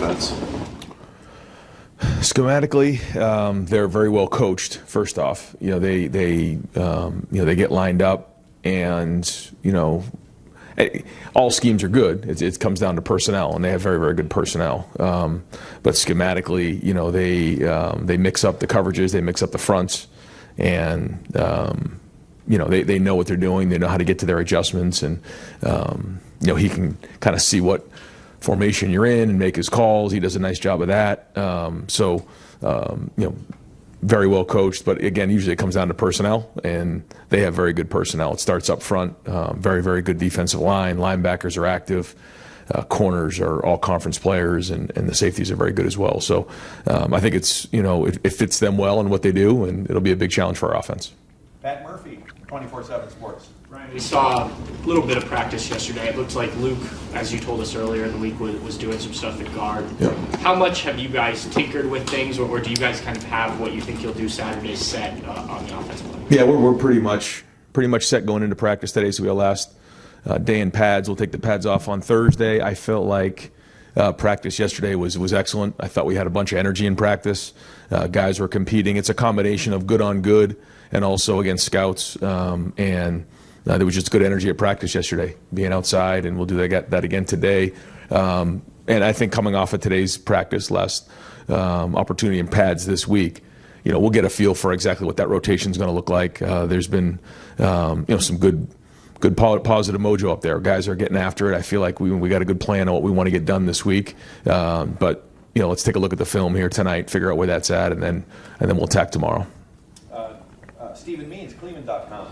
offense? Schematically, they're very well coached. First off, they get lined up, and all schemes are good. It comes down to personnel, and they have very, very good personnel. But schematically, they mix up the coverages, they mix up the fronts, and they know what they're doing. They know how to get to their adjustments, and he can kind of see what formation you're in and make his calls. He does a nice job of that. Very well coached, but again, usually it comes down to personnel, and they have very good personnel. It starts up front, very, very good defensive line. Linebackers are active. Corners are all conference players, and the safeties are very good as well. So I think it fits them well in what they do, and it'll be a big challenge for our offense. Pat Murphy, 24/7 Sports. Ryan, we saw a little bit of practice yesterday. It looked like Luke, as you told us earlier in the week, was doing some stuff at guard. Yeah. How much have you guys tinkered with things, or do you guys kind of have what you think you'll do Saturday set on the offensive line? Yeah, we're pretty much set going into practice today. So we have last day in pads. We'll take the pads off on Thursday. I felt like practice yesterday was excellent. I thought we had a bunch of energy in practice. Guys were competing. It's a combination of good on good and also against scouts. There was just good energy at practice yesterday, being outside, and we'll do that again today. And I think coming off of today's practice, last opportunity in pads this week, we'll get a feel for exactly what that rotation is going to look like. There's been some good positive mojo up there. Guys are getting after it. I feel like we got a good plan on what we want to get done this week. But let's take a look at the film here tonight, figure out where that's at, and then we'll attack tomorrow. Stephen Means, Cleveland.com.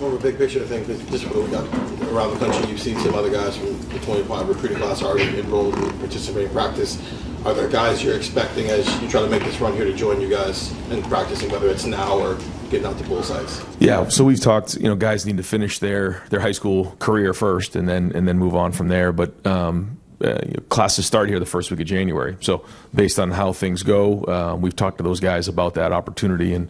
More of a big picture thing, just what we got around the country. You've seen some other guys from the 25 recruiting class already enrolled and participating in practice. Are there guys you're expecting as you try to make this run here to join you guys in practicing, whether it's now or getting out to bowl sites? Yeah, so we've talked. Guys need to finish their high school career first, and then move on from there. But classes start here the first week of January. So based on how things go, we've talked to those guys about that opportunity, and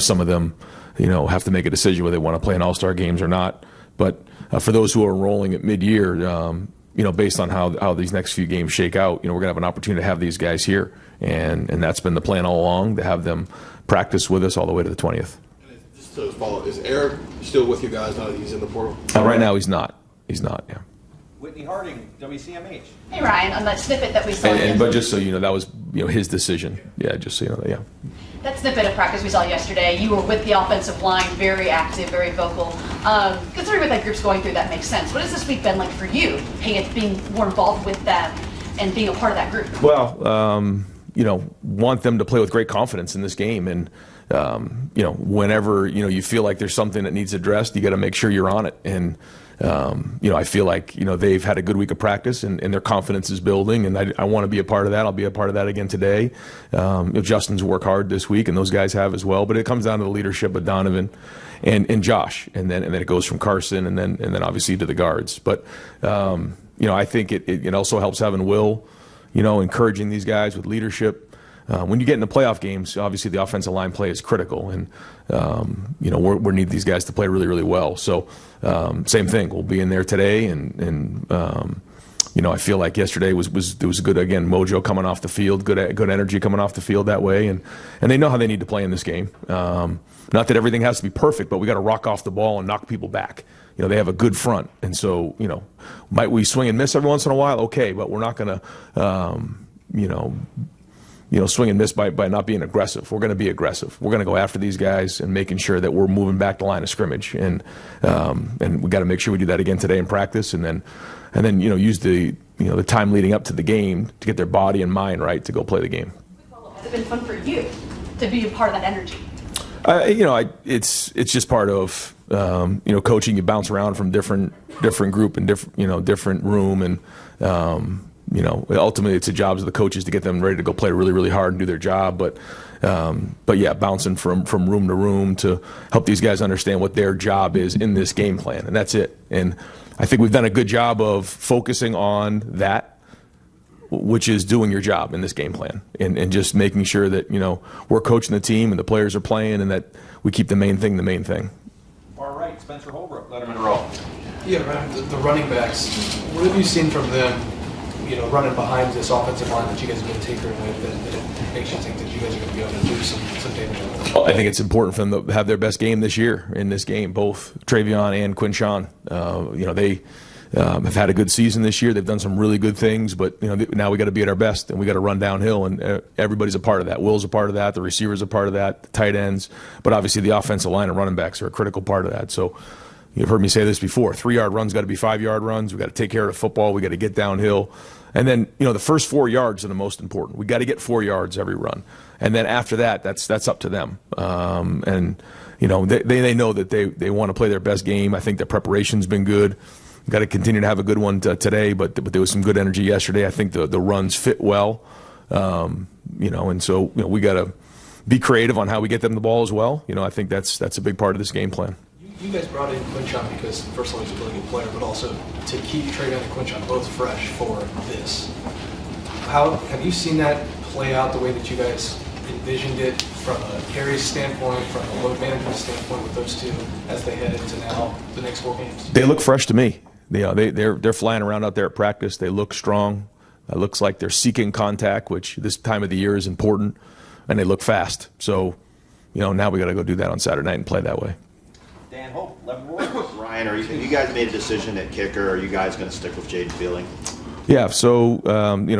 some of them have to make a decision whether they want to play in all-star games or not. But for those who are enrolling at mid-year, based on how these next few games shake out, we're going to have an opportunity to have these guys here, and that's been the plan all along, to have them practice with us all the way to the 20th. And just to follow, is Eric still with you guys now that he's in the portal? Right now he's not. He's not, yeah. Whitney Harding, WCMH. Hey Ryan, on that snippet that we saw. But just so you know, that was his decision. Yeah, just so you know that. Yeah. That snippet of practice we saw yesterday, you were with the offensive line, very active, very vocal. Considering what that group's going through, that makes sense. What has this week been like for you, being more involved with them and being a part of that group? Well, want them to play with great confidence in this game, and whenever you feel like there's something that needs addressed, you got to make sure you're on it. And I feel like they've had a good week of practice, and their confidence is building, and I want to be a part of that. I'll be a part of that again today. Justin's worked hard this week, and those guys have as well. But it comes down to the leadership of Donovan and Josh, and then it goes from Carson, and then obviously to the guards. But I think it also helps having Will, encouraging these guys with leadership. When you get into playoff games, obviously the offensive line play is critical, and we need these guys to play really, really well. So same thing, we'll be in there today, and I feel like yesterday was good, again, mojo coming off the field, good energy coming off the field that way, and they know how they need to play in this game. Not that everything has to be perfect, but we got to rock off the ball and knock people back. They have a good front, and so might we swing and miss every once in a while? Okay, but we're not going to swing and miss by not being aggressive. We're going to be aggressive. We're going to go after these guys and making sure that we're moving back the line of scrimmage. And we got to make sure we do that again today in practice, and then use the time leading up to the game to get their body and mind right to go play the game. Has it been fun for you to be a part of that energy? It's just part of coaching. You bounce around from different group and different room, and ultimately it's the jobs of the coaches to get them ready to go play really, really hard and do their job. But yeah, bouncing from room to room to help these guys understand what their job is in this game plan, and that's it. And I think we've done a good job of focusing on that, which is doing your job in this game plan, and just making sure that we're coaching the team and the players are playing, and that we keep the main thing. Far right, Spencer Holbrook, Letterman Row. Yeah, the running backs. What have you seen from them running behind this offensive line that you guys have been tinkering with that it makes you think that you guys are going to be able to do some damage? Well, I think it's important for them to have their best game this year in this game, both Travion and Quinshawn. They have had a good season this year. They've done some really good things, but now we got to be at our best and we got to run downhill, and everybody's a part of that. Will's a part of that. The receivers are a part of that. The tight ends, but obviously the offensive line and running backs are a critical part of that. So you've heard me say this before: 3-yard runs got to be 5-yard runs. We got to take care of the football. We got to get downhill, and then the first 4 yards are the most important. We got to get 4 yards every run, and then after that, that's up to them. They know that they want to play their best game. I think their preparation's been good. Got to continue to have a good one today, but there was some good energy yesterday. I think the runs fit well, and so we got to be creative on how we get them the ball as well. I think that's a big part of this game plan. You guys brought in Quinshawn because, first of all, he's a really good player, but also to keep Travion and Quinshawn both fresh for this. How have you seen that play out the way that you guys envisioned it from a carries standpoint, from a load management standpoint with those two as they head into now the next 4 games? They look fresh to me. They're flying around out there at practice. They look strong. It looks like they're seeking contact, which this time of the year is important, and they look fast. So, now we got to go do that on Saturday night and play that way. Dan Hope, Leavenworth. Ryan, have you guys made a decision at kicker? Are you guys going to stick with Jaden Fielding? Yeah, so,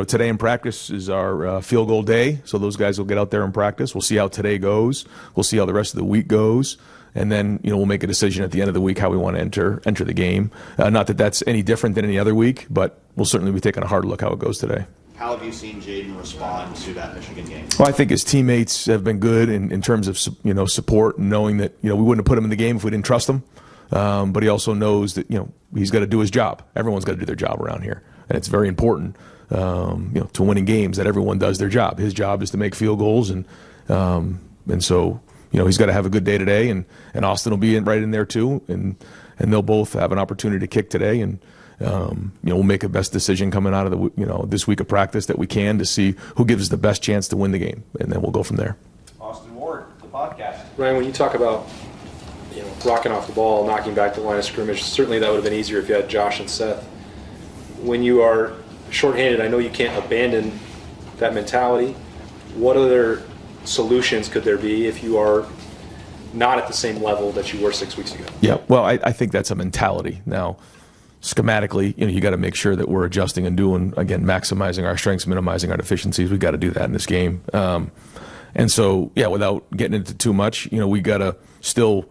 today in practice is our field goal day, so those guys will get out there and practice. We'll see how today goes. We'll see how the rest of the week goes, and then, we'll make a decision at the end of the week how we want to enter the game. Not that that's any different than any other week, but we'll certainly be taking a hard look how it goes today. How have you seen Jaden respond to that Michigan game? Well, I think his teammates have been good in terms of support and knowing that we wouldn't have put him in the game if we didn't trust him. But he also knows that he's got to do his job. Everyone's got to do their job around here, and it's very important to winning games that everyone does their job. His job is to make field goals, and so he's got to have a good day today, and Austin will be right in there too, and they'll both have an opportunity to kick today, and we'll make a best decision coming out of the this week of practice that we can to see who gives us the best chance to win the game, and then we'll go from there. Austin Ward, the podcast. Ryan, when you talk about rocking off the ball, knocking back the line of scrimmage, certainly that would have been easier if you had Josh and Seth. When you are shorthanded, I know you can't abandon that mentality. What other solutions could there be if you are not at the same level that you were 6 weeks ago? Yeah, well, I think that's a mentality. Now, schematically, you got to make sure that we're adjusting and doing, again, maximizing our strengths, minimizing our deficiencies. We've got to do that in this game. And so, yeah, without getting into too much, we got to still,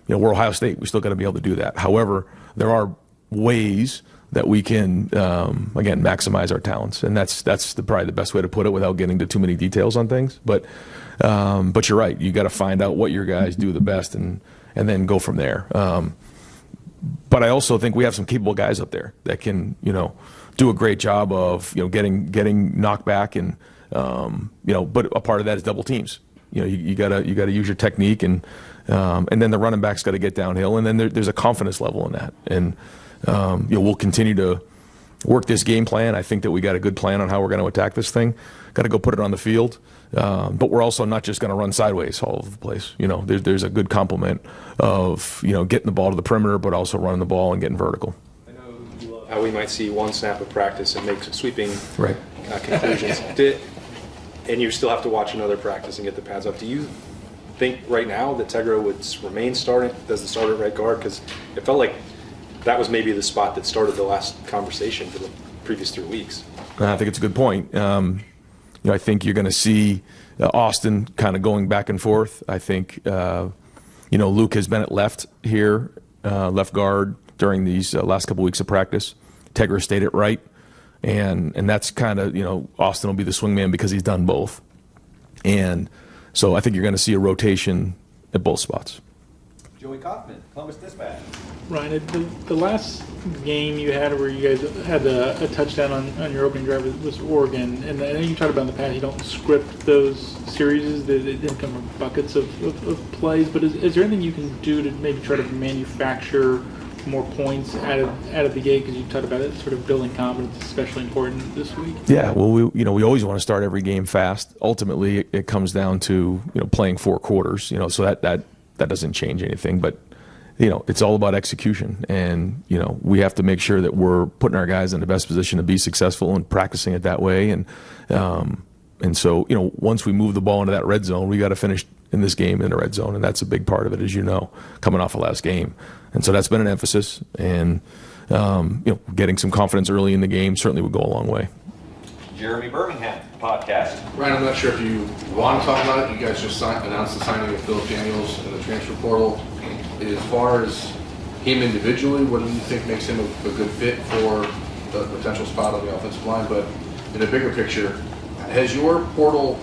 we're Ohio State. We still got to be able to do that. However, there are ways that we can, again, maximize our talents. And that's probably the best way to put it without getting into too many details on things. But you're right. You got to find out what your guys do the best and then go from there. But I also think we have some capable guys up there that can, do a great job of, getting knocked back and, but a part of that is double teams. You gotta use your technique and then the running back's got to get downhill, and then there's a confidence level in that. And we'll continue to work this game plan. I think that we got a good plan on how we're going to attack this thing. Got to go put it on the field, but we're also not just going to run sideways all over the place. There's a good complement of getting the ball to the perimeter, but also running the ball and getting vertical. I know you love how we might see one snap of practice and make sweeping Right. Conclusions. And you still have to watch another practice and get the pads up. Do you think right now that Tegra would remain starting as the starter at right guard? Because it felt like that was maybe the spot that started the last conversation for the previous 3 weeks. I think it's a good point. I think you're going to see Austin kind of going back and forth. I think, Luke has been at left here, left guard during these last couple weeks of practice. Tegra stayed at right. And that's kind of, Austin will be the swingman because he's done both. And so I think you're going to see a rotation at both spots. Joey Kaufman, Columbus Dispatch. Ryan, the last game you had where you guys had a touchdown on your opening drive was Oregon, and I know you talked about in the past you don't script those series, they didn't come from buckets of plays, but is there anything you can do to maybe try to manufacture more points out of the gate, because you talked about it, sort of building confidence, especially important this week? Yeah, well, we always want to start every game fast. Ultimately, it comes down to playing 4 quarters. So that doesn't change anything. But it's all about execution, and we have to make sure that we're putting our guys in the best position to be successful and practicing it that way. And so once we move the ball into that red zone, we got to finish in this game in the red zone, and that's a big part of it, as coming off the last game. And so that's been an emphasis, and getting some confidence early in the game certainly would go a long way. Jeremy Birmingham, podcast. Ryan, I'm not sure if you want to talk about it. You guys just announced the signing of Philip Daniels in the transfer portal. As far as him individually, what do you think makes him a good fit for the potential spot on the offensive line? But in a bigger picture, has your portal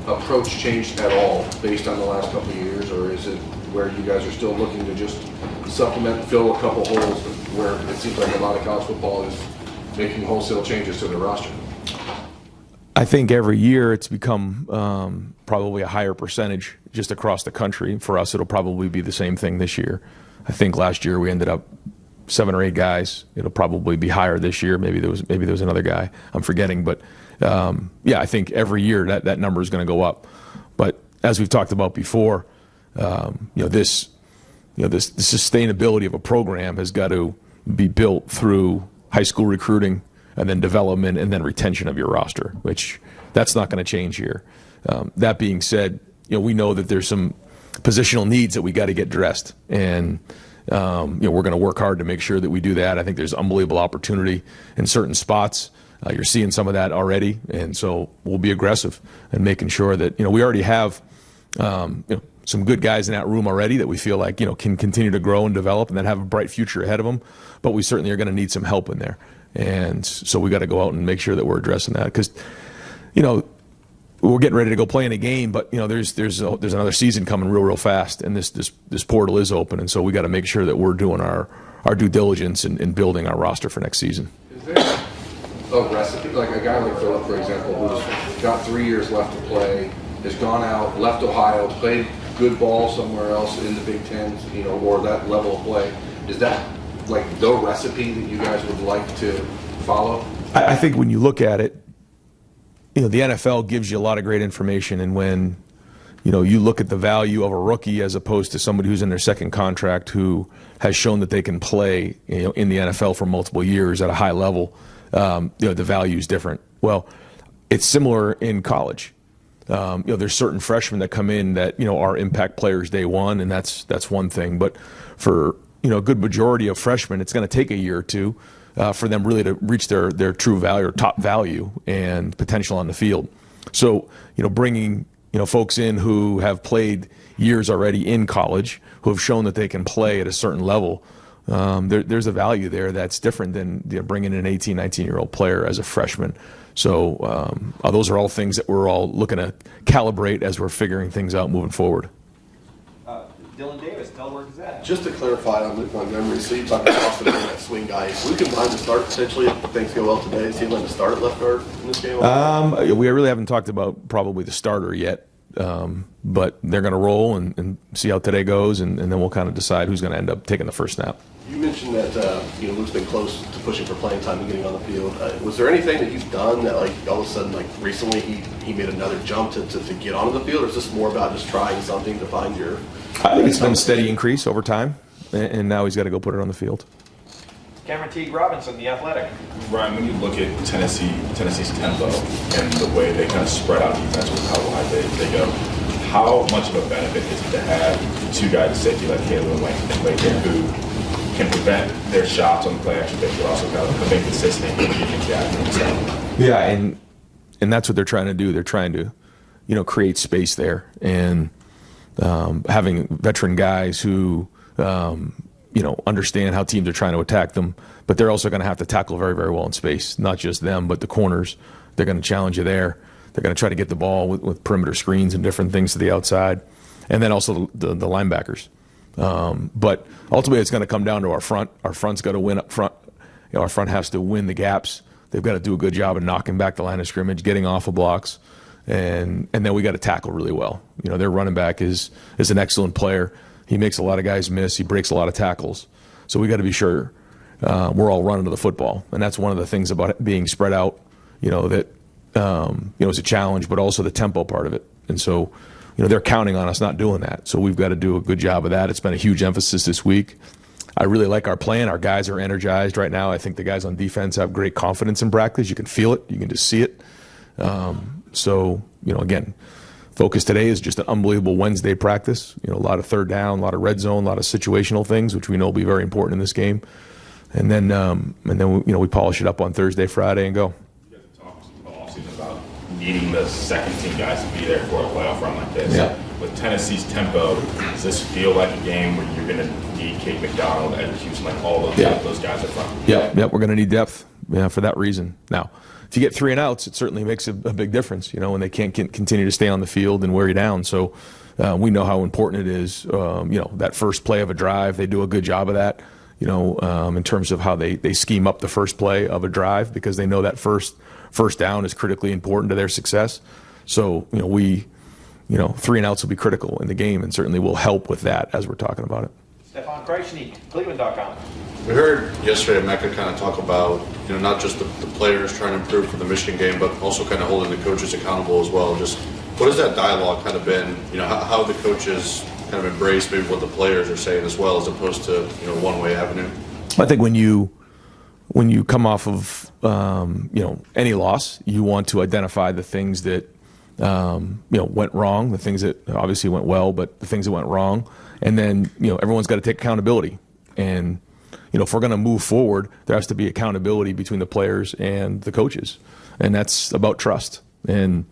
approach changed at all based on the last couple of years, or is it where you guys are still looking to just supplement, fill a couple holes where it seems like a lot of college football is making wholesale changes to their roster? I think every year it's become probably a higher percentage just across the country. For us, it'll probably be the same thing this year. I think last year we ended up 7 or 8 guys. It'll probably be higher this year. Maybe there was another guy I'm forgetting, but I think every year that number is going to go up. But as we've talked about before, this sustainability of a program has got to be built through high school recruiting, and then development, and then retention of your roster, which that's not going to change here. That being said, we know that there's some positional needs that we got to get addressed, and we're going to work hard to make sure that we do that. I think there's unbelievable opportunity in certain spots. You're seeing some of that already, and so we'll be aggressive in making sure that we already have some good guys in that room already that we feel like can continue to grow and develop and then have a bright future ahead of them. But we certainly are going to need some help in there. And so we got to go out and make sure that we're addressing that, because we're getting ready to go play in a game, but there's another season coming real fast, and this portal is open, and so we got to make sure that we're doing our due diligence in building our roster for next season. Is there a recipe, like a guy like Philip, for example, who's got 3 years left to play, has gone out, left Ohio, played good ball somewhere else in the Big Ten, or that level of play? Is that like the recipe that you guys would like to follow? I think when you look at it, the NFL gives you a lot of great information, and when you look at the value of a rookie as opposed to somebody who's in their second contract who has shown that they can play in the NFL for multiple years at a high level, the value is different. Well, it's similar in college. There's certain freshmen that come in that are impact players day one, and that's one thing. But for a good majority of freshmen, it's going to take a year or two for them really to reach their true value or top value and potential on the field. So bringing folks in who have played years already in college, who have shown that they can play at a certain level, there's a value there that's different than bringing in an 18, 19-year-old player as a freshman. So those are all things that we're all looking to calibrate as we're figuring things out moving forward. Dylan Davis, Delaware Gazette. Just to clarify on Luke Montgomery, so you talked about Austin being that swing guy. If we combine the start potentially, if things go well today, is he going to start at left guard in this game? We really haven't talked about probably the starter yet, but they're going to roll and see how today goes, and then we'll kind of decide who's going to end up taking the first snap. You mentioned that Luke's been close to pushing for playing time and getting on the field. Was there anything that he's done that, like, all of a sudden, like recently, he made another jump to get onto the field, or is this more about just trying something to find your? I think it's been a steady increase over time, and now he's got to go put it on the field. Cameron Teague Robinson, The Athletic. Ryan, when you look at Tennessee's tempo and the way they kind of spread out defense with how wide they go, how much of a benefit is it to have 2 guys at safety like Caleb and Wayne who can prevent their shots on the play action, but also kind of make consistent and keep things accurate? Yeah, and that's what they're trying to do. They're trying to create space there, and having veteran guys who understand how teams are trying to attack them, but they're also going to have to tackle very, very well in space. Not just them, but the corners. They're going to challenge you there. They're going to try to get the ball with perimeter screens and different things to the outside, and then also the linebackers. But ultimately, it's going to come down to our front. Our front's got to win up front. Our front has to win the gaps. They've got to do a good job of knocking back the line of scrimmage, getting off of blocks, and then we got to tackle really well. Their running back is an excellent player. He makes a lot of guys miss. He breaks a lot of tackles. So we got to be sure we're all running to the football, and that's one of the things about it being spread out. That is a challenge, but also the tempo part of it. And so they're counting on us not doing that. So we've got to do a good job of that. It's been a huge emphasis this week. I really like our plan. Our guys are energized right now. I think the guys on defense have great confidence in practice. You can feel it. You can just see it. So, again, focus today is just an unbelievable Wednesday practice. A lot of third down, a lot of red zone, a lot of situational things, which we know will be very important in this game. And then we polish it up on Thursday, Friday, and go. You guys have talked all offseason about needing the second team guys to be there for a playoff run like this. Yeah. With Tennessee's tempo, does this feel like a game where you're going to need Kate McDonald, Edward Houston, like all those guys up front? Yeah, we're going to need depth for that reason. Now, if you get 3 and outs, it certainly makes a big difference, when they can't continue to stay on the field and wear you down. So we know how important it is, that first play of a drive. They do a good job of that, in terms of how they scheme up the first play of a drive, because they know that first down is critically important to their success. So, 3 and outs will be critical in the game, and certainly will help with that as we're talking about it. Stefan Kreisnig, Cleveland.com. We heard yesterday Mecca kind of talk about, not just the players trying to improve for the Michigan game, but also kind of holding the coaches accountable as well. Just what has that dialogue kind of been? How the coaches kind of embrace maybe what the players are saying as well, as opposed to, one-way avenue? I think when you come off of, any loss, you want to identify the things that, went wrong, the things that obviously went well, but the things that went wrong. And then, everyone's got to take accountability. And, if we're going to move forward, there has to be accountability between the players and the coaches. And that's about trust. And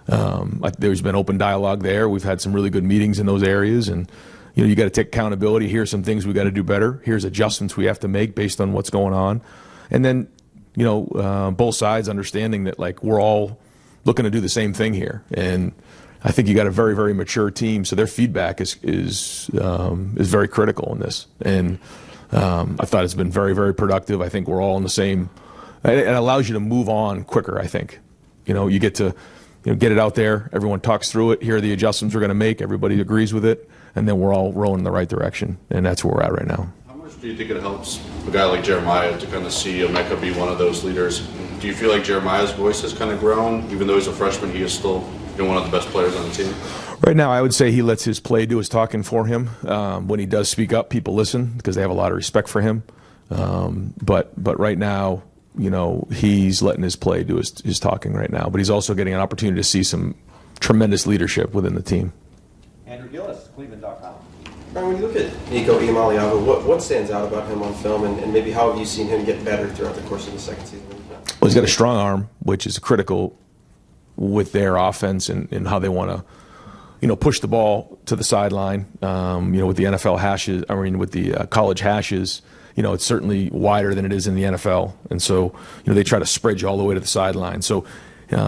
there's been open dialogue there. We've had some really good meetings in those areas. And, you got to take accountability. Here's some things we got to do better. Here's adjustments we have to make based on what's going on. And then, both sides understanding that, we're all looking to do the same thing here. And I think you got a very, very mature team, so their feedback is very critical in this. And I thought it's been very, very productive. I think we're all in the same. It allows you to move on quicker, I think. You get to get it out there. Everyone talks through it. Here are the adjustments we're going to make. Everybody agrees with it. And then we're all rolling in the right direction. And that's where we're at right now. How much do you think it helps a guy like Jeremiah to kind of see Emeka be one of those leaders? Do you feel like Jeremiah's voice has kind of grown? Even though he's a freshman, he is still one of the best players on the team? Right now, I would say he lets his play do his talking for him. When he does speak up, people listen because they have a lot of respect for him. But right now, he's letting his play do his talking right now. But he's also getting an opportunity to see some tremendous leadership within the team. Andrew Gillis, Cleveland.com. Brian, when you look at Nico Iamaleava, what stands out about him on film, and maybe how have you seen him get better throughout the course of the second season? Well, he's got a strong arm, which is critical with their offense and how they want to, push the ball to the sideline. With the NFL hashes, with the college hashes, it's certainly wider than it is in the NFL. And so, they try to spread you all the way to the sideline. So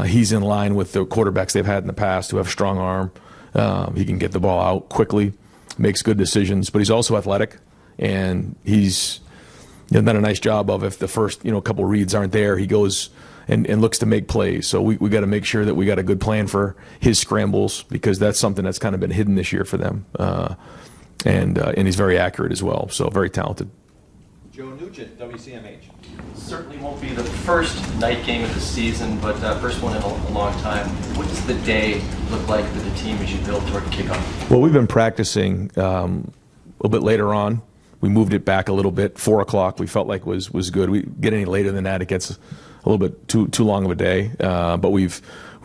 he's in line with the quarterbacks they've had in the past who have a strong arm. He can get the ball out quickly, makes good decisions, but he's also athletic, and he's done a nice job of, if the first couple reads aren't there, he goes and looks to make plays. So we got to make sure that we got a good plan for his scrambles, because that's something that's kind of been hidden this year for them. And he's very accurate as well, so very talented. Joe Nugent, WCMH. Certainly won't be the first night game of the season, but first one in a long time. What does the day look like for the team as you build toward kickoff? Well, we've been practicing a little bit later on. We moved it back a little bit. 4 o'clock we felt like was good. We get any later than that, it gets a little bit too long of a day. But we've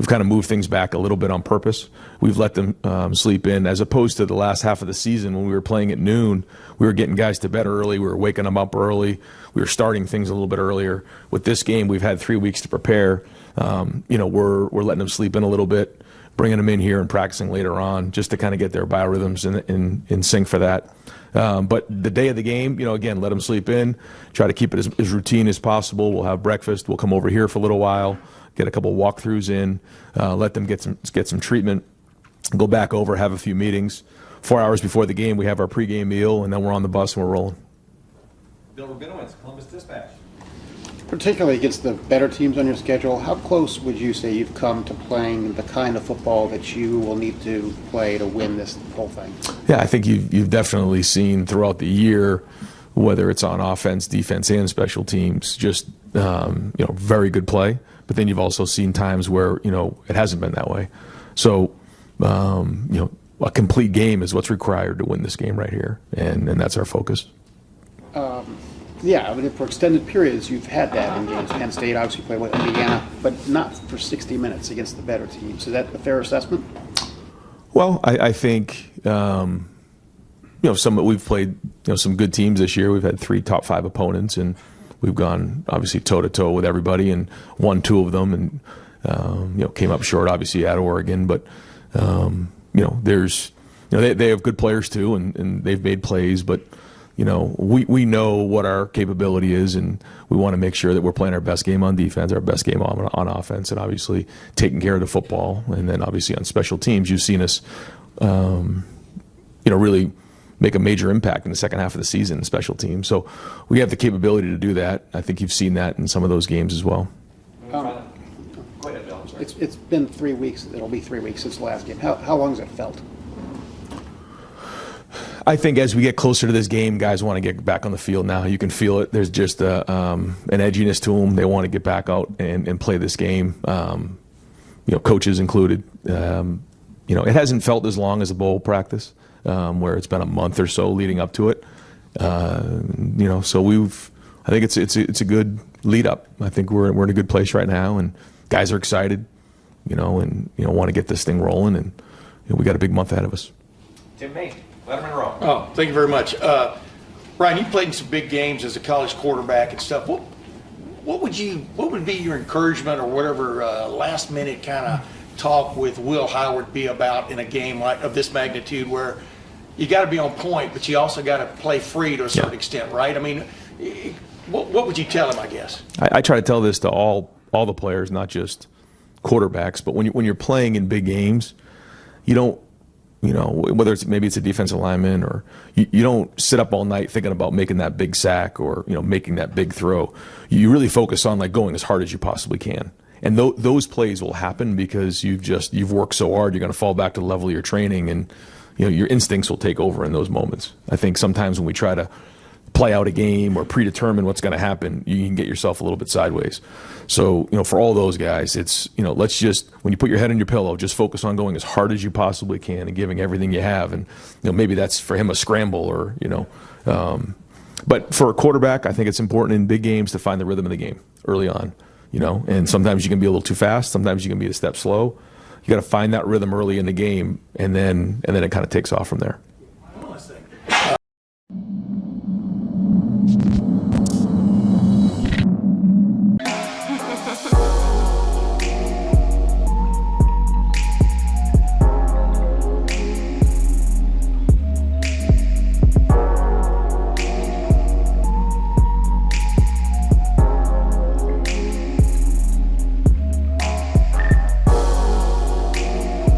kind of moved things back a little bit on purpose. We've let them sleep in, as opposed to the last half of the season when we were playing at noon. We were getting guys to bed early. We were waking them up early. We were starting things a little bit earlier. With this game, we've had 3 weeks to prepare. We're letting them sleep in a little bit, bringing them in here and practicing later on, just to kind of get their biorhythms in sync for that. But the day of the game, again, let them sleep in, try to keep it as routine as possible. We'll have breakfast. We'll come over here for a little while, get a couple walkthroughs in, let them get some treatment, go back over, have a few meetings. 4 hours before the game, we have our pregame meal, and then we're on the bus and we're rolling. Bill Rabinowitz, Columbus Dispatch. Particularly against the better teams on your schedule, how close would you say you've come to playing the kind of football that you will need to play to win this whole thing? Yeah, I think you've definitely seen throughout the year, whether it's on offense, defense, and special teams, just very good play. But then you've also seen times where it hasn't been that way. So a complete game is what's required to win this game right here, and that's our focus. Yeah, I mean, for extended periods, you've had that in games. Penn State obviously played with Indiana, but not for 60 minutes against the better teams. Is that a fair assessment? Well, I think we've played some good teams this year. We've had 3 top 5 opponents, and we've gone obviously toe to toe with everybody and won 2 of them, and came up short obviously at Oregon. But there's they have good players too, and they've made plays, but. We know what our capability is, and we want to make sure that we're playing our best game on defense, our best game on offense, and obviously taking care of the football. And then obviously on special teams, you've seen us, really make a major impact in the second half of the season in special teams. So we have the capability to do that. I think you've seen that in some of those games as well. Go ahead, Bill. I'm sorry. It's been 3 weeks. It'll be 3 weeks since the last game. How long has it felt? I think as we get closer to this game, guys want to get back on the field now. You can feel it. There's just an edginess to them. They want to get back out and play this game, coaches included. It hasn't felt as long as a bowl practice, where it's been a month or so leading up to it. So I think it's a good lead up. I think we're in a good place right now, and guys are excited, and want to get this thing rolling, and we got a big month ahead of us. Tim May, Letterman Row. Oh, thank you very much. Ryan, you played in some big games as a college quarterback and stuff. What would be your encouragement or whatever last minute kind of talk with Will Howard be about in a game of this magnitude, where you got to be on point, but you also got to play free to a certain extent, right? I mean, what would you tell him? I guess I try to tell this to all the players, not just quarterbacks. But when you're playing in big games, you don't. Whether maybe it's a defensive lineman, or you don't sit up all night thinking about making that big sack or making that big throw. You really focus on going as hard as you possibly can, and those plays will happen because you've worked so hard. You're going to fall back to the level of your training, and your instincts will take over in those moments. I think sometimes when we try to play out a game or predetermine what's going to happen, you can get yourself a little bit sideways. So, for all those guys, it's, let's just, when you put your head on your pillow, just focus on going as hard as you possibly can and giving everything you have. And, maybe that's for him a scramble or, but for a quarterback, I think it's important in big games to find the rhythm of the game early on, and sometimes you can be a little too fast. Sometimes you can be a step slow. You got to find that rhythm early in the game, and then it kind of takes off from there.